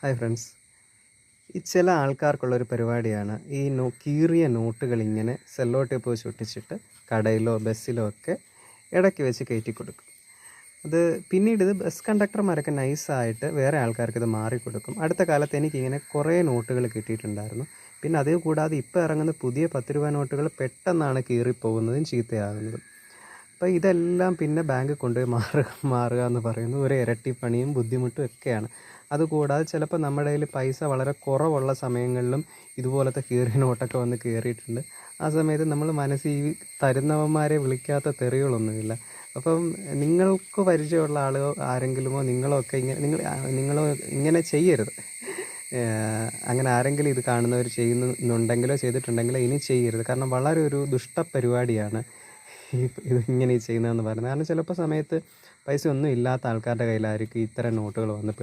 Hi friends. ഈ ചില ആൾക്കാർക്കുള്ളൊരു പരിപാടിയാണ് ഈ കീറിയ നോട്ടുകൾ ഇങ്ങനെ സെല്ലോ ടേപ്പ് വെച്ച് ഒട്ടിച്ചിട്ട് കടയിലോ ബസ്സിലോ ഒക്കെ ഇടയ്ക്ക് വെച്ച് കയറ്റി കൊടുക്കും. അത് പിന്നീട് ഇത് ബസ് കണ്ടക്ടർമാരൊക്കെ നൈസായിട്ട് വേറെ ആൾക്കാർക്ക് ഇത് മാറിക്കൊടുക്കും. അടുത്ത കാലത്ത് എനിക്കിങ്ങനെ കുറേ നോട്ടുകൾ കിട്ടിയിട്ടുണ്ടായിരുന്നു. പിന്നെ അതേ കൂടാതെ ഇപ്പോൾ ഇറങ്ങുന്ന പുതിയ 10 രൂപ നോട്ടുകൾ പെട്ടെന്നാണ് കീറിപ്പോകുന്നതും ചീത്തയാകുന്നതും. അപ്പോൾ ഇതെല്ലാം പിന്നെ ബാങ്കിൽ കൊണ്ടുപോയി മാറുക എന്ന് പറയുന്നത് ഒരു ഇരട്ടിപ്പണിയും ബുദ്ധിമുട്ടും ഒക്കെയാണ്. അതുകൂടാതെ ചിലപ്പോൾ നമ്മുടെ കയ്യിൽ പൈസ വളരെ കുറവുള്ള സമയങ്ങളിലും ഇതുപോലത്തെ കീറിയ നോട്ടൊക്കെ വന്ന് കയറിയിട്ടുണ്ട്. ആ സമയത്ത് നമ്മൾ മനസ്സിൽ ഈ തരുന്നവന്മാരെ വിളിക്കാത്ത തെറികളൊന്നുമില്ല. അപ്പം നിങ്ങൾക്ക് പരിചയമുള്ള ആളോ ആരെങ്കിലുമോ നിങ്ങളോ ഒക്കെ നിങ്ങളോ ഇങ്ങനെ ചെയ്യരുത്. അങ്ങനെ ആരെങ്കിലും ഇത് കാണുന്നവർ ചെയ്യുന്നുണ്ടെങ്കിലോ ചെയ്തിട്ടുണ്ടെങ്കിലോ ഇനി ചെയ്യരുത്. കാരണം വളരെ ഒരു ദുഷ്ടപരിപാടിയാണ് ഇങ്ങനെ ചെയ്യുന്നതെന്ന് പറയുന്നത്. കാരണം ചിലപ്പോൾ സമയത്ത് പൈസ ഒന്നും ഇല്ലാത്ത ആൾക്കാരുടെ കയ്യിലായിരിക്കും ഇത്തരം നോട്ടുകൾ വന്ന്